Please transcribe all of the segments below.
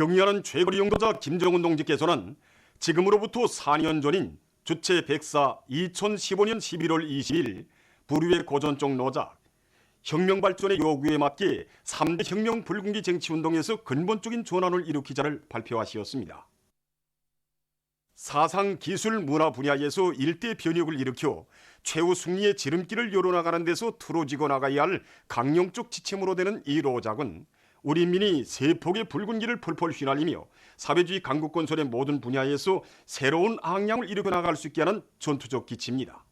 경의하는 최고리 용도자 김정은 동지께서는 지금으로부터 4년 전인 주체 104 2015년 11월 20일 부류의 고전적 노작 혁명 발전의 요구에 맞게 3대 혁명 불군기 쟁취운동에서 근본적인 전환을 일으키자를 발표하시었습니다. 사상, 기술, 문화 분야에서 일대 변혁을 일으켜 최후 승리의 지름길을 열어나가는 데서 틀어지고 나가야 할 강령적 지침으로 되는 이 로작은 우리 인민이 세폭의 붉은 길을 펄펄 휘날리며 사회주의 강국 건설의 모든 분야에서 새로운 항량을 일으켜 나갈 수 있게 하는 전투적 기치입니다.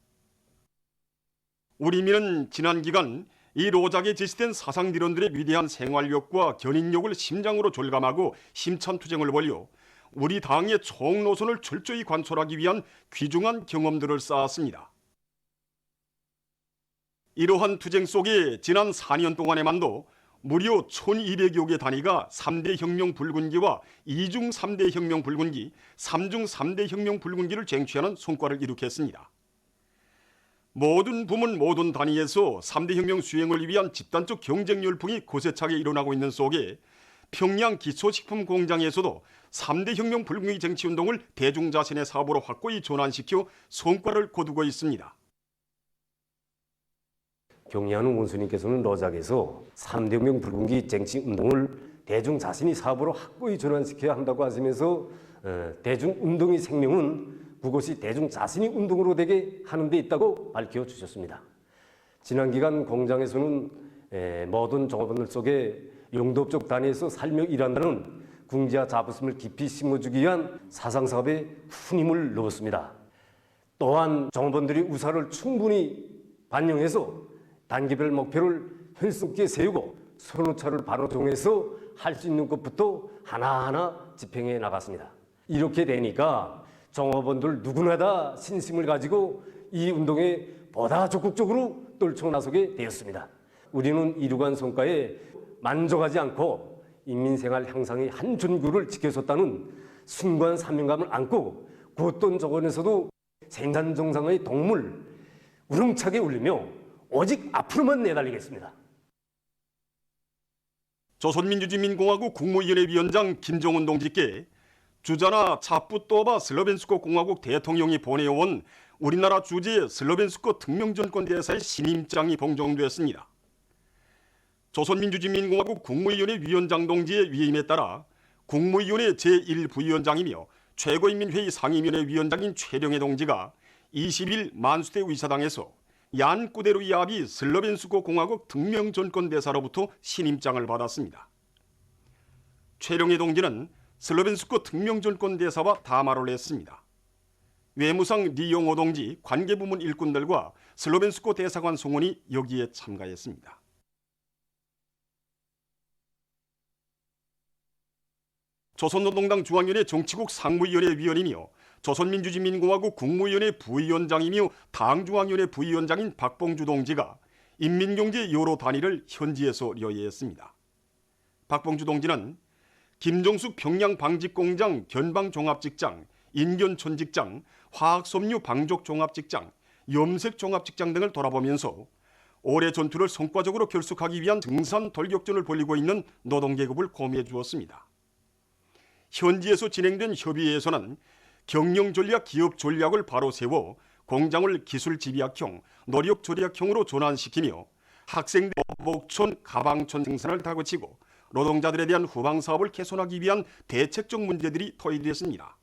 우리 인민은 지난 기간 이 로작에 제시된 사상리론들의 위대한 생활력과 견인력을 심장으로 절감하고 힘찬 투쟁을 벌여 우리 당의 총노선을 철저히 관철하기 위한 귀중한 경험들을 쌓았습니다. 이러한 투쟁 속에 지난 4년 동안에만도 무려 1200여 개 단위가 3대 혁명 불군기와 2중 3대 혁명 불군기, 3중 3대 혁명 불군기를 쟁취하는 성과를 이룩했습니다. 모든 부문 모든 단위에서 3대 혁명 수행을 위한 집단적 경쟁 열풍이 고세차게 일어나고 있는 속에 평양 기초식품 공장에서도 3대 혁명 불군기 쟁취운동을 대중자신의 사업으로 확고히 전환시켜 성과를 거두고 있습니다. 경의하는 원수님께서는 로작에서 3대 혁명 불군기 쟁취운동을 대중자신이 사업으로 확고히 전환시켜야 한다고 하시면서 대중운동의 생명은 그것이 대중자신이 운동으로 되게 하는 데 있다고 밝혀주셨습니다. 지난 기간 공장에서는 모든 종업원들 속에 용도업적 단위에서 살며 일한다는 궁지와 자부심을 깊이 심어주기 위한 사상사업에 큰 힘을 넣었습니다. 또한 종업원들이 우사를 충분히 반영해서 단기별 목표를 현실 있게 세우고 선호차를 바로 정해서 할 수 있는 것부터 하나하나 집행해 나갔습니다. 이렇게 되니까 종업원들 누구나 다 신심을 가지고 이 운동에 보다 적극적으로 떨쳐나서게 되었습니다. 우리는 이루간 성과에 만족하지 않고 인민생활 향상의 한 전구를 지켜섰다는 숭고한 사명감을 안고 그 어떤 조건에서도 생산 정상의 동물 우렁차게 울리며 오직 앞으로만 내달리겠습니다. 조선민주주의민공화국 국무위원회 위원장 김정은 동지께 주자나 차뿌또바 슬로벤스크 공화국 대통령이 보내온 우리나라 주재 슬로벤스크 특명전권 대사의 신임장이 봉정되었습니다. 조선민주주의민공화국 국무위원회 위원장 동지의 위임에 따라 국무위원회 제1부위원장이며 최고인민회의 상임위원회 위원장인 최령해 동지가 20일 만수대 의사당에서 얀 꾸데르 야비 슬로벤스크 공화국 특명전권 대사로부터 신임장을 받았습니다. 최령해 동지는 슬로벤스크 특명전권 대사와 담화를 했습니다. 외무상 리용호 동지, 관계부문 일꾼들과 슬로벤스크 대사관 송원이 여기에 참가했습니다. 조선노동당 중앙위원회 정치국 상무위원회 위원이며 조선민주주의민공화국 국무위원회 부위원장이며 당중앙위원회 부위원장인 박봉주 동지가 인민경제 여러 단위를 현지에서 열의했습니다. 박봉주 동지는 김정숙 평양방직공장 견방종합직장, 인견촌직장, 화학섬유 방족종합직장, 염색종합직장 등을 돌아보면서 올해 전투를 성과적으로 결속하기 위한 등산 돌격전을 벌이고 있는 노동계급을 고미해 주었습니다. 현지에서 진행된 협의회에서는 경영전략 기업 전략을 바로 세워 공장을 기술집약형, 노력절약형으로 전환시키며 학생들 목촌, 가방촌 생산을 다그치고 노동자들에 대한 후방사업을 개선하기 위한 대책적 문제들이 토의됐습니다.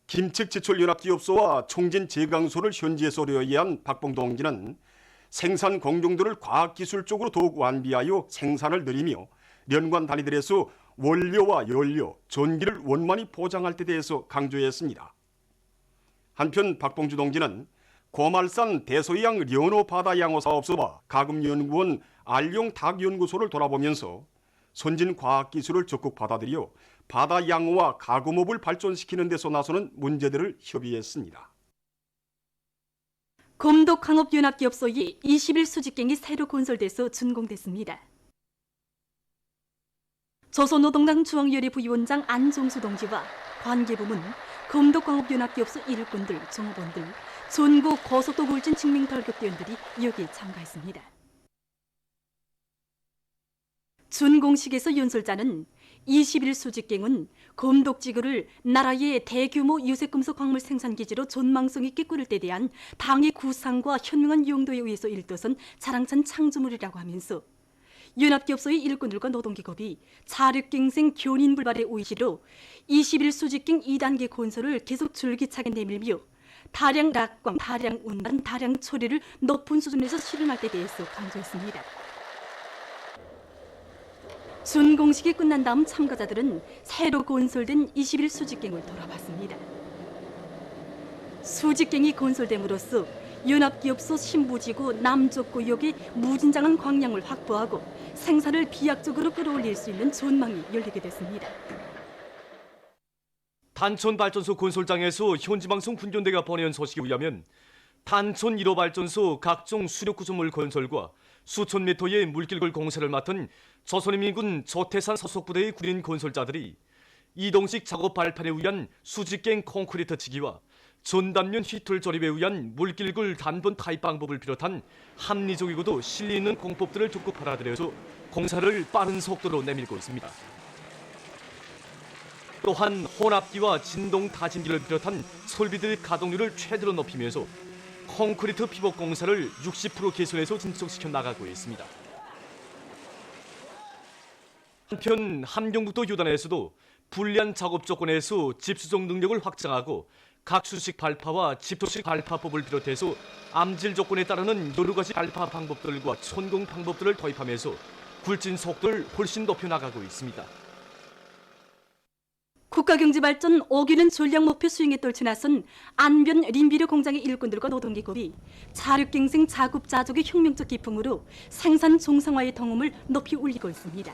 김책제철연합기업소와 총진제강소를 현지에서 의뢰한 박봉 동지는 생산 공정도를 과학기술적으로 더욱 완비하여 생산을 늘리며 연관 단위들에서 원료와 연료, 전기를 원만히 보장할 때 대해서 강조했습니다. 한편 박봉주 동지는 고말산 대서양 련호 바다양호 사업소와 가금연구원 알룡닭연구소를 돌아보면서 선진 과학기술을 적극 받아들여 바다양호와 가금업을 발전시키는 데서 나서는 문제들을 협의했습니다. 검독항업연합기업소의 20일 수직갱이 새로 건설돼서 준공됐습니다. 조선노동당 중앙위원회 부위원장 안종수 동지와 관계부문, 검독광업연합기업소 일꾼들, 종업원들, 전국 고속도 골진 증명털격대원들이 여기에 참가했습니다. 준공식에서 연설자는 21 수직갱은 검독지구를 나라의 대규모 유색금속 광물 생산기지로 전망성 있게 꾸릴 때 대한 당의 구상과 현명한 용도에 의해서 일떠선 자랑찬 창조물이라고 하면서 연합기업소의 일꾼들과 노동기업이 자력갱생 견인불발의 의지로 21 수직갱 2단계 건설을 계속 줄기차게 내밀며 다량 락광, 다량 운반, 다량 처리를 높은 수준에서 실현할 때 대해서 강조했습니다. 준공식이 끝난 다음 참가자들은 새로 건설된 21 수직갱을 돌아봤습니다. 수직갱이 건설됨으로써 연합기업소 신부지구 남쪽 구역의 무진장한 광량을 확보하고 생산을 비약적으로 끌어올릴 수 있는 전망이 열리게 됐습니다. 단촌발전소 건설장에서 현지방송 분견대가 보내온 소식에 의하면 단촌 1호 발전소 각종 수력 구조물 건설과 수천 미터의 물길걸 공사를 맡은 조선인민군 조태산 소속부대의 군인 건설자들이 이동식 작업 발판에 의한 수직갱 콘크리트 치기와 전단면 휘틀 조립에 의한 물길걸 단번 타입 방법을 비롯한 합리적이고도 실리 있는 공법들을 적극 받아들여서 공사를 빠른 속도로 내밀고 있습니다. 또한 혼합기와 진동 타진기를 비롯한 설비들의 가동률을 최대로 높이면서 콘크리트 피복 공사를 60% 개선해서 진척시켜 나가고 있습니다. 한편 함경북도 요단에서도 불리한 작업 조건에서 집수정 능력을 확장하고 각수식 발파와 집토식 발파법을 비롯해서 암질 조건에 따르는 여러 가지 발파 방법들과 천공 방법들을 도입하면서 굴진 속도를 훨씬 높여 나가고 있습니다. 국가경제발전 5기는 전략 목표 수행에 떨쳐나선 안변 림비료 공장의 일꾼들과 노동기업이 자력갱생 자급자족의 혁명적 기풍으로 생산 정상화의 동음을 높이 올리고 있습니다.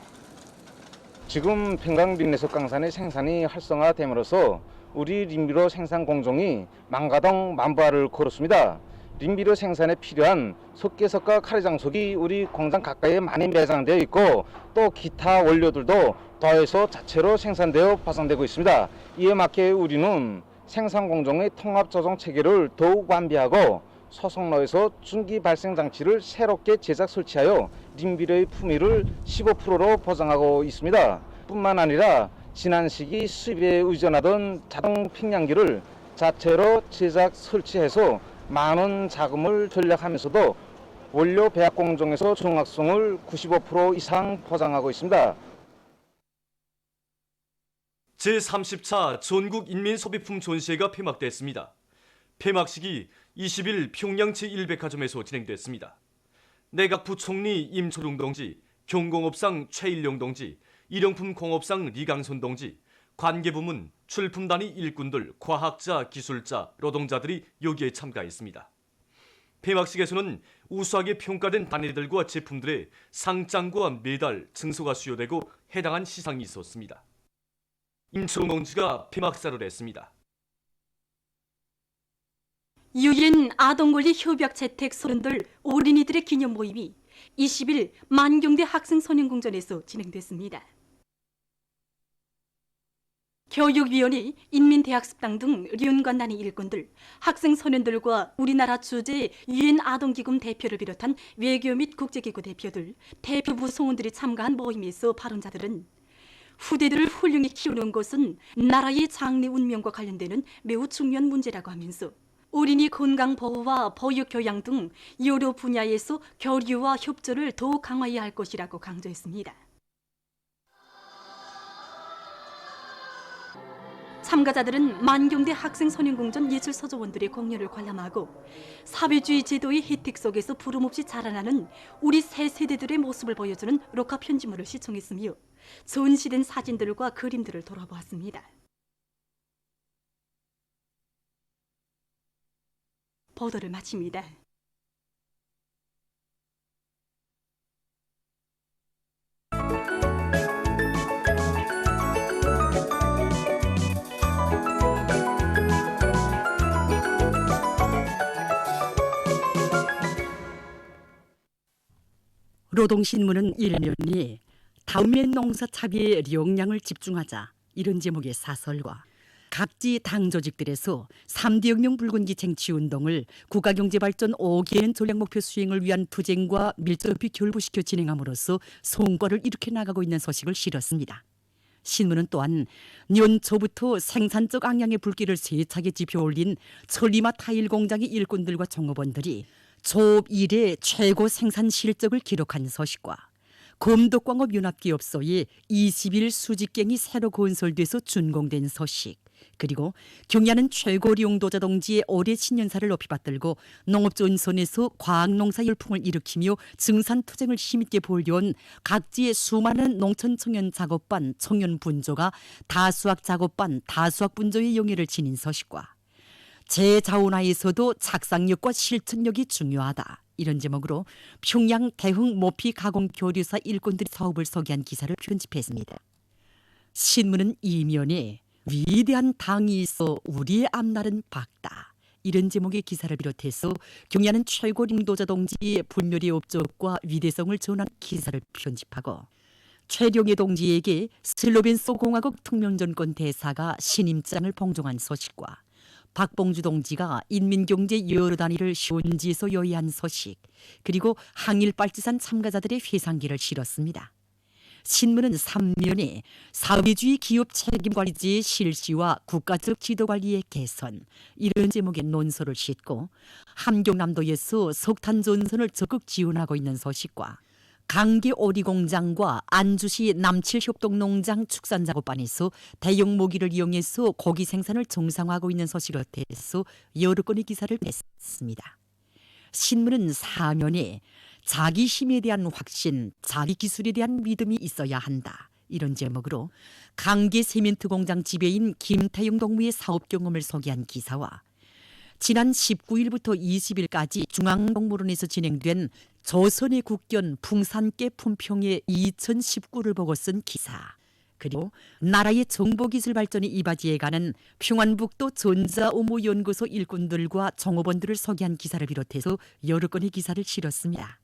지금 평강 린내석 강산의 생산이 활성화됨으로써 우리 림비료 생산 공정이 망가동 만부화를 걸었습니다. 림비료 생산에 필요한 석계석과 카레장석이 우리 공장 가까이에 많이 매장되어 있고 또 기타 원료들도 더해서 자체로 생산되어 파송되고 있습니다. 이에 맞게 우리는 생산 공정의 통합 조정 체계를 더욱 완비하고 소속로에서 중기 발생 장치를 새롭게 제작 설치하여 림비료의 품위를 15%로 보장하고 있습니다. 뿐만 아니라 지난 시기 수입에 의존하던 자동 팽량기를 자체로 제작 설치해서 많은 자금을 절약하면서도 원료 배합 공정에서 정확성을 95% 이상 보장하고 있습니다. 제30차 전국인민소비품 전시회가 폐막됐습니다. 폐막식이 20일 평양 제1백화점에서 진행됐습니다. 내각 부총리 임초룡 동지, 경공업상 최일령 동지, 일용품 공업상 리강선 동지, 관계부문, 출품단위 일꾼들, 과학자, 기술자, 노동자들이 여기에 참가했습니다. 폐막식에서는 우수하게 평가된 단위들과 제품들의 상장과 메달, 증서가 수여되고 해당한 시상이 있었습니다. 임초룡 동지가 폐막사를 했습니다. 유엔 아동권리 협약 채택 소년들 어린이들의 기념 모임이 20일 만경대 학생선행궁전에서 진행됐습니다. 교육위원회, 인민대학습당 등 연관단위 일꾼들, 학생소년들과 우리나라 주재 유엔 아동기금 대표를 비롯한 외교 및 국제기구 대표들, 대표부 성원들이 참가한 모임에서 발언자들은 후대들을 훌륭히 키우는 것은 나라의 장래 운명과 관련되는 매우 중요한 문제라고 하면서 어린이 건강 보호와 보육 교양 등 여러 분야에서 교류와 협조를 더욱 강화해야 할 것이라고 강조했습니다. 참가자들은 만경대 학생선행궁전 예술서조원들의 공연을 관람하고 사회주의 제도의 혜택 속에서 부름없이 자라나는 우리 새 세대들의 모습을 보여주는 녹화 편지물을 시청했으며 전시된 사진들과 그림들을 돌아보았습니다. 보도를 마칩니다. 노동신문은 1년이 다음의 농사 차비의 역량을 집중하자 이런 제목의 사설과 각지 당 조직들에서 3대 혁명 붉은기 쟁취운동을 국가경제발전 5개년 전략목표 수행을 위한 투쟁과 밀접히 결부시켜 진행함으로써 성과를 이룩해 나가고 있는 소식을 실었습니다. 신문은 또한 년초부터 생산적 악량의 불길을 세차게 지펴 올린 천리마 타일 공장의 일꾼들과 종업원들이 조업 이래 최고 생산 실적을 기록한 소식과 검도광업연합기업소의 20일 수직갱이 새로 건설돼서 준공된 소식, 그리고 경야는 최고 용도자 동지의 올해 신년사를 높이 받들고 농업전선에서 과학농사 열풍을 일으키며 증산투쟁을 힘있게 보여온 각지의 수많은 농촌 청년 작업반 청년 분조가 다수학 작업반 다수학 분조의 영예를 지닌 소식과 제자원화에서도 작상력과 실천력이 중요하다, 이런 제목으로 평양 대흥 모피 가공 교류사 일꾼들이 사업을 소개한 기사를 편집했습니다. 신문은 이면에 위대한 당이 있어 우리의 앞날은 밝다, 이런 제목의 기사를 비롯해서 경야는 최고領導者 동지의 불멸의 업적과 위대성을 전한 기사를 편집하고 최룡해 동지에게 슬로벤스 공화국 특명전권 대사가 신임장을 봉종한 소식과 박봉주 동지가 인민경제 여러 단위를 현지에서 요의한 소식, 그리고 항일빨치산 참가자들의 회상기를 실었습니다. 신문은 3면에 사회주의 기업 책임관리제의 실시와 국가적 지도관리의 개선, 이런 제목의 논설을 싣고 함경남도에서 석탄전선을 적극 지원하고 있는 소식과 강계 오리공장과 안주시 남칠협동농장 축산작업반에서 대형 모기를 이용해서 고기 생산을 정상화하고 있는 소식을 대해서 여러 건의 기사를 냈습니다. 신문은 사면에 자기 힘에 대한 확신, 자기 기술에 대한 믿음이 있어야 한다, 이런 제목으로 강계 세멘트 공장 지배인 김태용 동무의 사업 경험을 소개한 기사와 지난 19일부터 20일까지 중앙동물원에서 진행된 조선의 국견 풍산깨 품평회 2019를 보고 쓴 기사, 그리고 나라의 정보기술 발전에 이바지해가는 평안북도 전자오모연구소 일꾼들과 종업원들을 소개한 기사를 비롯해서 여러 건의 기사를 실었습니다.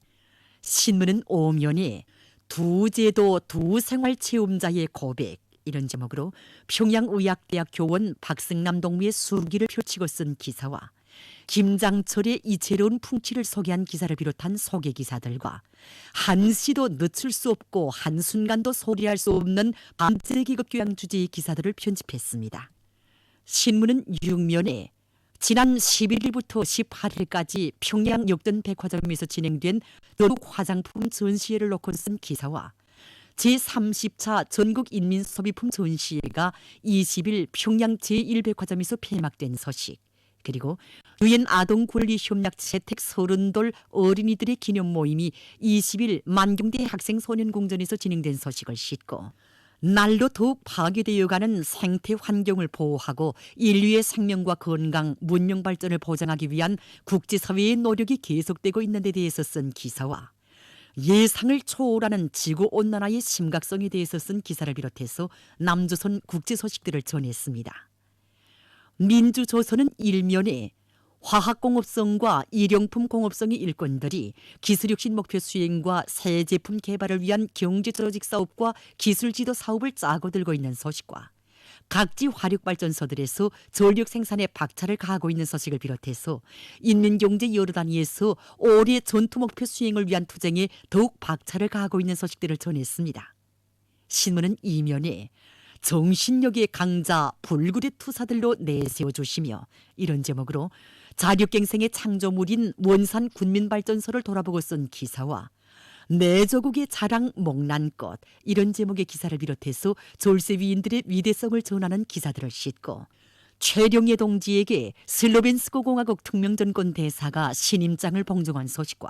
신문은 오면에 두 제도 두 생활체험자의 고백, 이런 제목으로 평양의학대학 교원 박승남 동무의 술기를 펼치고 쓴 기사와 김장철의 이채로운 풍치를 소개한 기사를 비롯한 소개 기사들과 한시도 늦출 수 없고 한순간도 소리할 수 없는 밤새기급 교양 주제의 기사들을 편집했습니다. 신문은 6면에 지난 11일부터 18일까지 평양 역전 백화점에서 진행된 전국 화장품 전시회를 놓고 쓴 기사와 제30차 전국인민소비품 전시회가 20일 평양 제1백화점에서 폐막된 소식, 그리고 유엔 아동권리협약 채택 30돌 어린이들의 기념 모임이 20일 만경대 학생소년공전에서 진행된 소식을 싣고 날로 더욱 파괴되어가는 생태 환경을 보호하고 인류의 생명과 건강, 문명 발전을 보장하기 위한 국제사회의 노력이 계속되고 있는 데 대해서 쓴 기사와 예상을 초월하는 지구온난화의 심각성에 대해서 쓴 기사를 비롯해서 남조선 국제 소식들을 전했습니다. 민주조선은 일면에 화학공업성과 일용품 공업성의 일꾼들이 기술혁신 목표 수행과 새 제품 개발을 위한 경제조직 사업과 기술지도 사업을 짜고 들고 있는 소식과 각지 화력발전소들에서 전력 생산에 박차를 가하고 있는 소식을 비롯해서 인민경제 여러 단위에서 올해 전투목표 수행을 위한 투쟁에 더욱 박차를 가하고 있는 소식들을 전했습니다. 신문은 이면에 정신력의 강자 불굴의 투사들로 내세워주시며, 이런 제목으로 자력갱생의 창조물인 원산 군민발전소를 돌아보고 쓴 기사와 내조국의 자랑 목난것, 이런 제목의 기사를 비롯해서 졸세위인들의 위대성을 전하는 기사들을 싣고 최룡해 동지에게 슬로벤스크 공화국 특명전권 대사가 신임장을 봉종한 소식과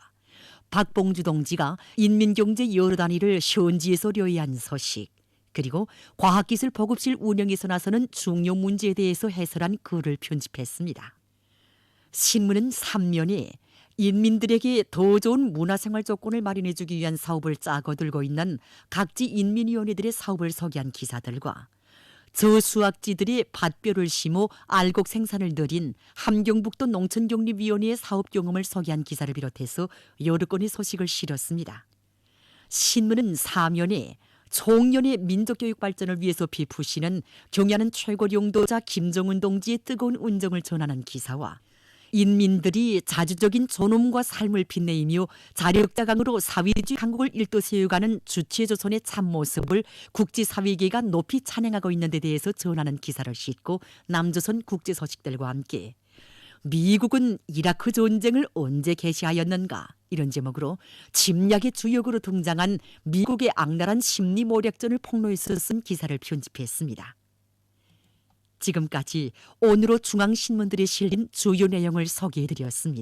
박봉주 동지가 인민경제 여러 단위를 현지에서 료의한 소식, 그리고 과학기술 보급실 운영에서 나서는 중요 문제에 대해서 해설한 글을 편집했습니다. 신문은 3면에 인민들에게 더 좋은 문화생활 조건을 마련해주기 위한 사업을 짜고 들고 있는 각지 인민위원회들의 사업을 소개한 기사들과 저수학지들이 밭벼를 심어 알곡 생산을 늘린 함경북도 농촌경립위원회의 사업 경험을 소개한 기사를 비롯해서 여러 건의 소식을 실었습니다. 신문은 4면에 총련의 민족교육 발전을 위해서 비푸시는 경야는 최고 용도자 김정은 동지의 뜨거운 운정을 전하는 기사와 인민들이 자주적인 존엄과 삶을 빛내이며 자력자강으로 사회주의 한국을 일도세우가는 주체조선의 참모습을 국제사회계가 높이 찬양하고 있는 데 대해서 전하는 기사를 싣고 남조선 국제서식들과 함께 미국은 이라크 전쟁을 언제 개시하였는가 이런 제목으로 침략의 주역으로 등장한 미국의 악랄한 심리모략전을 폭로해서 쓴 기사를 편집했습니다. 지금까지 오늘의 중앙신문들에 실린 주요 내용을 소개해드렸습니다.